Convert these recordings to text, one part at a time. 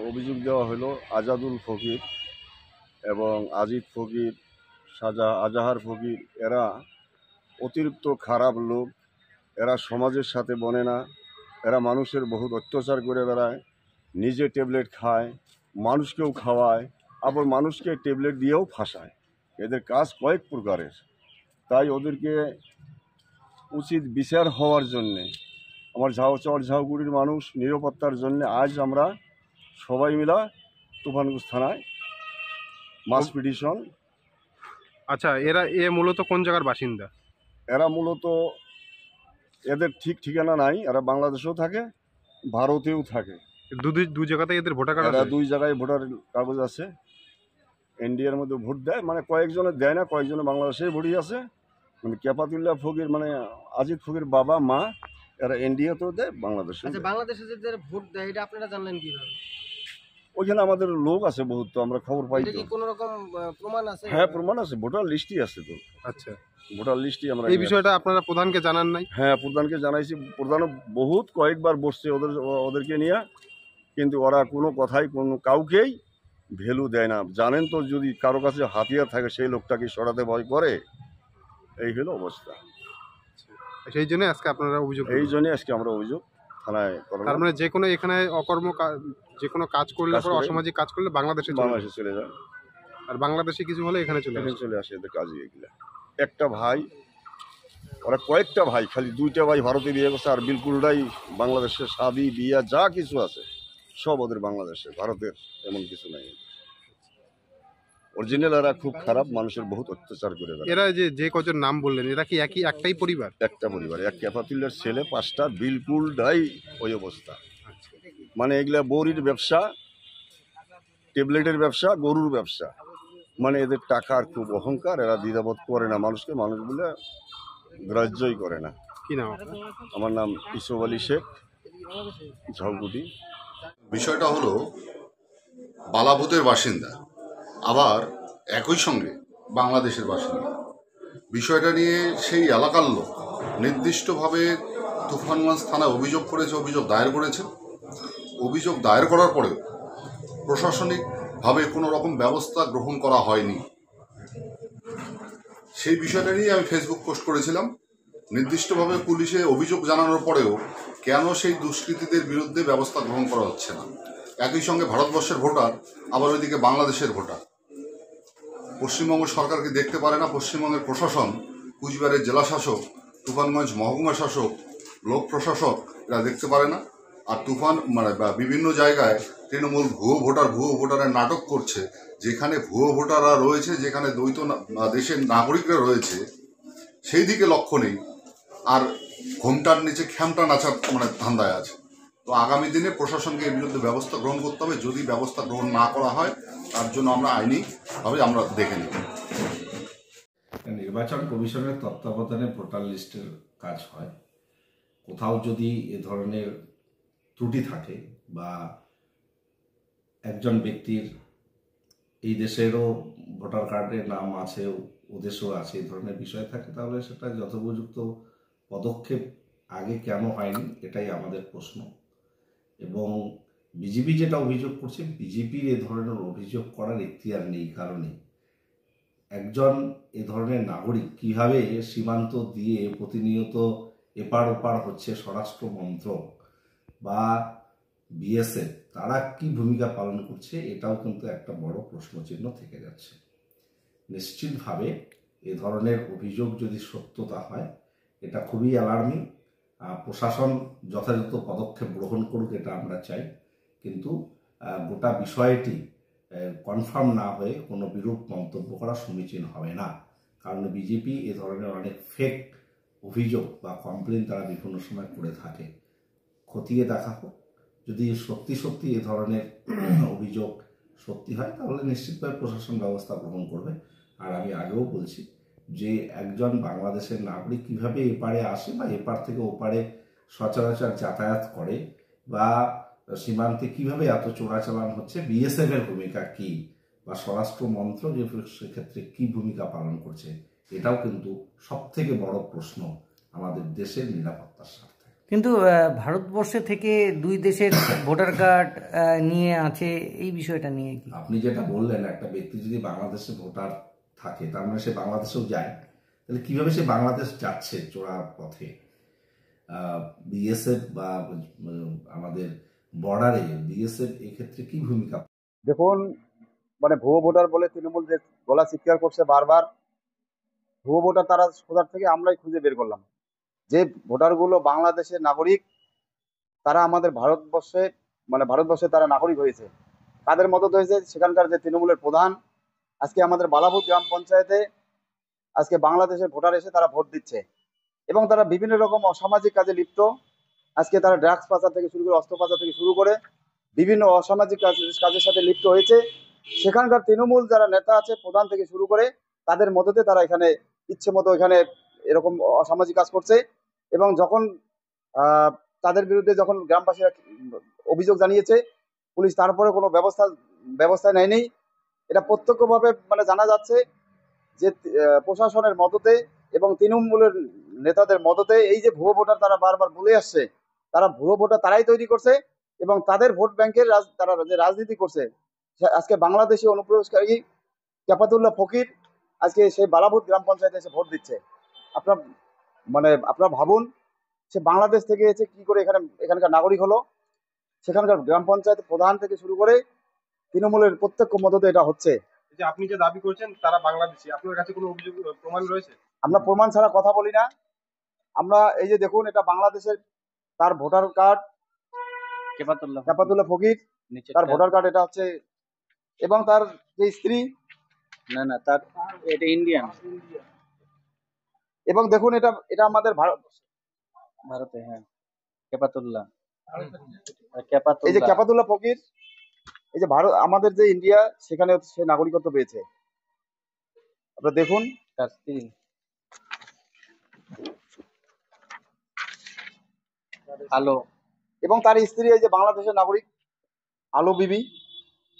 অভিযোগ দেওয়া হলো আজাদুল ফকির এবং আজিদ ফকির, আজাহার ফকির, এরা অতিরিক্ত খারাপ লোক। এরা সমাজের সাথে বনে না। এরা মানুষের বহুত অত্যাচার করে বেড়ায়, নিজে ট্যাবলেট খায়, মানুষকেও খাওয়ায়, আবার মানুষকে ট্যাবলেট দিয়েও ফাঁসায়। এদের কাজ কয়েক প্রকারের। তাই ওদেরকে উচিত বিচার হওয়ার জন্যে আমার ঝাউগুড়ির মানুষ নিরাপত্তার জন্য আজ আমরা সবাই মিলা তুফানগঞ্জ থানায় মাস পিটিশন। আচ্ছা, এ মূলত কোন জায়গার বাসিন্দা? এরা মূলত এদের ঠিক ঠিকানা নাই। এরা বাংলাদেশেও থাকে, ভারতেও থাকে। দু জায়গাতে এদের ভোটার কার্ড এরা আছে? 2 জায়গায় ভোটার কাগজ আছে। ইন্ডিয়ার মধ্যে ভোট দেয়, মানে কয়েকজনে দেয় না, কয়েকজনে বাংলাদেশে ভোটই আছে। মানে কেফাতুল্লাহ ফকির, মানে আজিদ ফকির বাবা মা, এরা ইন্ডিয়াতেও দেয়, বাংলাদেশে। আচ্ছা, বাংলাদেশে যে ভোট দেয় এটা আপনারা জানলেন কিভাবে? ওইখানে আমাদের লোক আছে বহুত, তো আমরা খবর পাই। এটা কি কোনো রকম প্রমাণ আছে? হ্যাঁ, প্রমাণ আছে, ভোটার লিস্টই আছে তো। আচ্ছা, ভোটার লিস্টই আমরা। এই বিষয়টা আপনারা প্রধানকে জানান নাই? হ্যাঁ, প্রধানকে জানাইছি। প্রধানও বহুত কয়েকবার বসছে ওদেরকে নিয়ে, কিন্তু ওরা কোনো কথাই কাউকেই ভ্যালু দেয় না। জানেন তো, যদি কারো কাছে হাতিয়ার থাকে সেই লোকটাকে সরাতে ভয় করে। এই হলো অবস্থা। সেই জন্য আজকে আপনারা অভিযোগ? এই জন্য আজকে আমরা অভিযোগ থানায় করলাম। তার মানে যে কোনো এখানে যে কোনো কাজ করলে, অসামাজিক কাজ করলে বাংলাদেশে চলে যায়, আর বাংলাদেশে কিছু হলে এখানে চলে আসে এদের কাজই এগুলা। একটা ভাই, ওরা কয়েকটা ভাই, খালি 2টা ভাই ভারতে বিয়ে করছে, আর বিলকুলটাই বাংলাদেশের শাদি বিয়া যা কিছু আছে সব ওদের বাংলাদেশে, ভারতের এমন কিছু নাই। অরিজিনাল এরা খুব খারাপ, মানুষের বহুত অত্যাচার করে। এরা যে কজন নাম বললেন, এরা কি একটাই পরিবার? একটা পরিবার, এক কেফাতুল্লার ছেলে 5টা, বিলকুলটাই ওই অবস্থা। মানে এগুলা বড়ির ব্যবসা, ট্যাবলেটের ব্যবসা, গরুর ব্যবসা। মানে এদের টাকার খুব অহংকার। এরা দ্বিধাবোধ করে না মানুষকে, মানুষগুলো গ্রাহ্যই করে না। কি নাম? আমার নাম ইসুফ আলী শেখ, ঝাউগুড়ি। বিষয়টা হলো বালাভূতের বাসিন্দা, আবার একই সঙ্গে বাংলাদেশের বাসিন্দা। বিষয়টা নিয়ে সেই এলাকার লোক নির্দিষ্টভাবে তুফানগঞ্জ থানায় অভিযোগ করেছে, অভিযোগ দায়ের করেছে। অভিযোগ দায়ের করার পরেও প্রশাসনিকভাবে কোনো রকম ব্যবস্থা গ্রহণ করা হয়নি। সেই বিষয়টা নিয়ে আমি ফেসবুক পোস্ট করেছিলাম। নির্দিষ্টভাবে পুলিশে অভিযোগ জানানোর পরেও কেন সেই দুষ্কৃতীদের বিরুদ্ধে ব্যবস্থা গ্রহণ করা হচ্ছে না? একই সঙ্গে ভারতবর্ষের ভোটার, আবার ওইদিকে বাংলাদেশের ভোটার। পশ্চিমবঙ্গ সরকারকে দেখতে পারে না পশ্চিমবঙ্গের প্রশাসন, কুচবিহারের জেলা শাসক, তুফানগঞ্জ মহকুমা শাসক, লোক প্রশাসক, এরা দেখতে পারে না। আর বিভিন্ন জায়গায় তৃণমূল ভুয়ো ভোটারের নাটক করছে। যেখানে ভুয়ো ভোটাররা রয়েছে, যেখানে দ্বৈত দেশের নাগরিকরা রয়েছে, সেই দিকে লক্ষ্য নেই, আর ঘোমটার নিচে খ্যামটা নাচার ধান্দায় আছে। তো আগামী দিনে প্রশাসনকে এর বিরুদ্ধে ব্যবস্থা গ্রহণ করতে হবে। যদি ব্যবস্থা গ্রহণ না করা হয়, তার জন্য আমরা আইনিভাবে আমরা দেখে নিব। নির্বাচন কমিশনের তত্ত্বাবধানে ভোটার লিস্টের কাজ হয়। কোথাও যদি এ ধরনের ত্রুটি থাকে বা একজন ব্যক্তির এই দেশেরও ভোটার কার্ডে নাম আছে, ও দেশেও আছে, এই ধরনের বিষয় থাকে, তাহলে সেটা যথোপযুক্ত পদক্ষেপ আগে কেন হয়নি, এটাই আমাদের প্রশ্ন। এবং বিজেপি যেটা অভিযোগ করছে, বিজেপির এ ধরনের অভিযোগ করার এখতিয়ার নেই। কারণে একজন এ ধরনের নাগরিক কিভাবে সীমান্ত দিয়ে প্রতিনিয়ত এপার ওপার হচ্ছে, স্বরাষ্ট্র মন্ত্রক বা বিএসএফ তারা কি ভূমিকা পালন করছে, এটাও কিন্তু একটা বড় প্রশ্নচিহ্ন থেকে যাচ্ছে। নিশ্চিতভাবে এ ধরনের অভিযোগ যদি সত্যতা হয়, এটা খুবই অ্যালার্মিং। প্রশাসন যথাযথ পদক্ষেপ গ্রহণ করুক, এটা আমরা চাই। কিন্তু গোটা বিষয়টি কনফার্ম না হয়ে কোনো বিরূপ মন্তব্য করা সমীচীন হবে না। কারণ বিজেপি এ ধরনের অনেক ফেক অভিযোগ বা কমপ্লেন তারা বিভিন্ন সময় করে থাকে। খতিয়ে দেখা হোক, যদি সত্যি এ ধরনের অভিযোগ সত্যি হয়, তাহলে নিশ্চিতভাবে প্রশাসন ব্যবস্থা গ্রহণ করবে। আর আমি আগেও বলছি যে একজন বাংলাদেশের নাগরিক কিভাবে এপারে আসে বা এপার থেকে ওপারে সচরাচর যাতায়াত করে, বা সীমান্তে কিভাবে এত চোরাচালান হচ্ছে, বিএসএফ এর ভূমিকা কি, বা স্বরাষ্ট্র মন্ত্রক সেক্ষেত্রে কি ভূমিকা পালন করছে, এটাও কিন্তু সব থেকে বড় প্রশ্ন আমাদের দেশের নিরাপত্তার স্বার্থে। কিন্তু ভারতবর্ষে থেকে দুই দেশের ভোটার কার্ড নিয়ে আছে, এই বিষয়টা নিয়ে কি? আপনি যেটা বললেন, একটা ব্যক্তি যদি বাংলাদেশে ভোটার থাকে তার মানে সে বাংলাদেশেও যায়, তাহলে কিভাবে সে বাংলাদেশ যাচ্ছে চোরা পথে? বিএসএফ বা আমাদের বর্ডারে বিএসএফ এক্ষেত্রে কি ভূমিকা? দেখুন, মানে ভুয়ো ভোটার বলে তৃণমূল যে গলা চিৎকার করছে বারবার, ভুয়ো ভোটার তারা কোথার থেকে আমরাই খুঁজে বের করলাম। যে ভোটারগুলো বাংলাদেশের নাগরিক, তারা আমাদের ভারতবর্ষে মানে ভারতবর্ষে তারা নাগরিক হয়েছে। তাদের মদত হয়েছে সেখানকার যে তৃণমূলের প্রধান। আজকে আমাদের বালাপুর গ্রাম পঞ্চায়েতে আজকে বাংলাদেশের ভোটার এসে তারা ভোট দিচ্ছে এবং তারা বিভিন্ন রকম অসামাজিক কাজে লিপ্ত। আজকে তারা ড্রাগস পাচার থেকে শুরু করে অস্ত্র পাচার থেকে শুরু করে বিভিন্ন অসামাজিক কাজের সাথে লিপ্ত হয়েছে। সেখানকার তৃণমূল যারা নেতা আছে, প্রধান থেকে শুরু করে, তাদের মদতে তারা এখানে ইচ্ছে মতো এখানে এরকম অসামাজিক কাজ করছে। এবং যখন তাদের বিরুদ্ধে যখন গ্রামবাসীরা অভিযোগ জানিয়েছে, পুলিশ তারপরে কোনো ব্যবস্থা নেয়নি। এটা প্রত্যক্ষভাবে মানে জানা যাচ্ছে যে প্রশাসনের মদতে এবং তৃণমূলের নেতাদের মদতে এই যে ভুয়ো ভোটার তারা বারবার বলে আসছে, তারা ভুয়ো ভোটার তারাই তৈরি করছে এবং তাদের ভোট ব্যাংকের তারা যে রাজনীতি করছে। আজকে বাংলাদেশি অনুপ্রবেশকারী ক্যাপাতুল্লাহ ফকির আজকে সেই বালাভূত গ্রাম পঞ্চায়েতে এসে ভোট দিচ্ছে। আপনারা ভাবুন, সে বাংলাদেশ থেকে এসে কি করে এখানকার নাগরিক হলো। সেখানকার গ্রাম পঞ্চায়েত প্রধান থেকে শুরু করে তৃণমূলের প্রত্যক্ষ মদতে এটা হচ্ছে। যে আপনি যে দাবি করছেন তারা বাংলাদেশি, আপনার কাছে কোনো অভিযোগ প্রমাণ রয়েছে? আমরা প্রমাণ ছাড়া কথা বলি না। আমরা এই যে দেখুন, এটা বাংলাদেশের তার ভোটার কার্ড, ক্যাপাতুল্লাহ ফকির তার ভোটার কার্ড এটা হচ্ছে, এবং তার যে স্ত্রী, না তার এটা ইন্ডিয়ান, এবং দেখুন এটা আমাদের ভারতে। হ্যাঁ, ক্যাপাতুল্লাহ এই যে ক্যাপাতুল্লাহ ফকির, এই যে ভারত আমাদের যে ইন্ডিয়া, সেখানে সে নাগরিকত্ব পেয়েছে। আপনারা দেখুন তার স্ত্রী। আলো এবং তার স্ত্রী এই যে বাংলাদেশের নাগরিক আলো বিবি,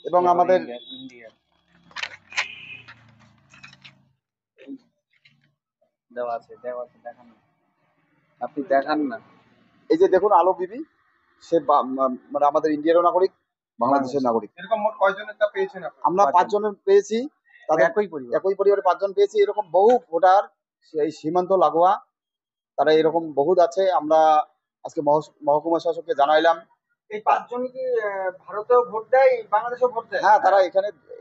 এবং আমাদের ইন্ডিয়া দেওয়া আছে দেখান না, আপনি দেখান না। এই যে দেখুন আলো বিবি, সে মানে আমাদের ইন্ডিয়ারও নাগরিক, বাংলাদেশের নাগরিক। এরকম মোট কয়জনের তা পেয়েছেন আপনারা? আমরা 5 জনের পেয়েছি, তাদের একই পরিবারে 5 জন পেয়েছি। এরকম বহু ভোটার সেই সীমান্ত লাগোয়া তারা এরকম বহুত আছে। আমরা আজকে মহকুমা শাসককে জানাইলাম। এই 5 জন কি ভারতেও ভোট দেয়, বাংলাদেশেও ভোট দেয়? হ্যাঁ, তারা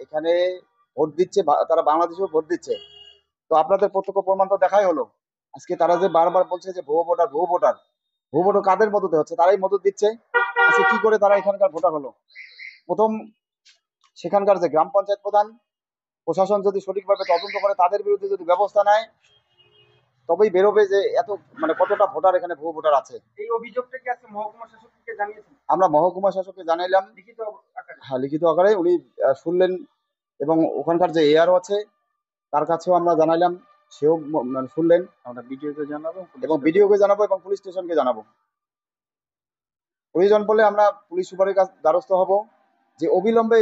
এখানে ভোট দিচ্ছে, তারা বাংলাদেশেও ভোট দিচ্ছে। তো আপনাদের প্রত্যক্ষ প্রমাণ তো দেখাই হলো। আজকে তারা যে বারবার বলছে যে ভুয়ো ভোটার কাদের মদতে হচ্ছে? তারাই মদত দিচ্ছে। আজকে কি করে তারা এখানকার ভোটার হলো? প্রথম সেখানকার যে গ্রাম পঞ্চায়েত প্রধান, প্রশাসন যদি সঠিকভাবে তদন্ত করে, তাদের বিরুদ্ধে যদি ব্যবস্থা নেয়, তবেই বেরোবে যে এত মানে কতটা ভোটার এখানে ভুয়ো ভোটার আছে। এই অভিযোগটা কি আজকে মহকুমা শাসককে জানিয়েছেন? আমরা মহকুমা শাসককে জানাইলাম লিখিত আকারে। হ্যাঁ, লিখিত আকারে উনি শুনলেন, এবং ওখানকার যে এআরও আছে তার কাছেও আমরা জানাইলাম, সেও মানে শুনলেন। আমরা ভিডিওকে জানাবো এবং ভিডিওকে জানাবো এবং পুলিশ স্টেশনকে জানাবো। প্রয়োজন পড়লে আমরা পুলিশ সুপারের দ্বারস্থ হব যে অবিলম্বে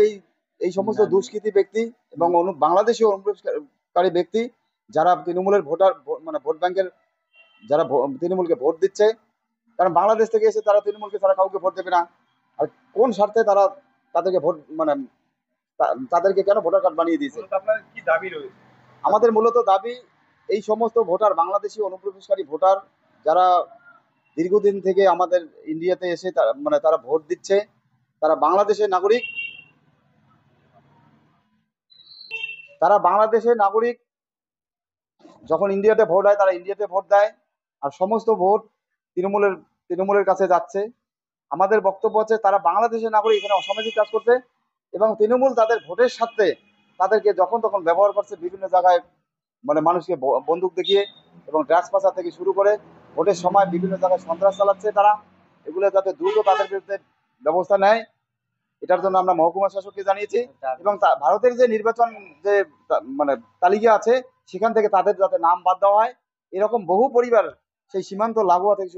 এই সমস্ত দুষ্কৃতী ব্যক্তি এবং বাংলাদেশি অনুপ্রবেশকারী ব্যক্তি যারা তৃণমূলের মানে ভোট ব্যাংকের যারা তৃণমূলকে ভোট দিচ্ছে, কারণ বাংলাদেশ থেকে এসে তারা তৃণমূলকে তারা কাউকে ভোট দেবে না। আর কোন স্বার্থে তারা তাদেরকে ভোট মানে তাদেরকে কেন ভোটার কার্ড বানিয়ে দিয়েছে? আপনাদের কি দাবি রয়েছে? আমাদের মূলত দাবি, এই সমস্ত ভোটার, বাংলাদেশি অনুপ্রবেশকারী ভোটার যারা দীর্ঘদিন থেকে আমাদের ইন্ডিয়াতে এসে তারা ভোট দিচ্ছে, তারা বাংলাদেশের নাগরিক। তারা বাংলাদেশের নাগরিক যখন ইন্ডিয়াতে ভোট হয়, তারা ইন্ডিয়াতে ভোট দেয়, আর সমস্ত ভোট তৃণমূলের কাছে যাচ্ছে। আমাদের বক্তব্য হচ্ছে তারা বাংলাদেশের নাগরিক, এখানে অসামাজিক কাজ করছে, এবং তৃণমূল তাদের ভোটের স্বার্থে তাদেরকে যখন তখন ব্যবহার করছে বিভিন্ন জায়গায়, মানে মানুষকে বন্দুক দেখিয়ে এবং ড্রাগস পাচার থেকে শুরু করে ভোটের সময় বিভিন্ন জায়গায় সন্ত্রাস চালাচ্ছে তারা। এগুলো যাতে দ্রুত তাদের বিরুদ্ধে ব্যবস্থা নেয়, এটার জন্য আমরা মহকুমা শাসককে জানিয়েছি। এবং ভারতের যে নির্বাচন যে মানে তালিকা আছে, সেখান থেকে তাদের যাতে নাম বাদ দেওয়া হয়। এরকম বহু পরিবার সেই সীমান্ত লাগোয়া থেকে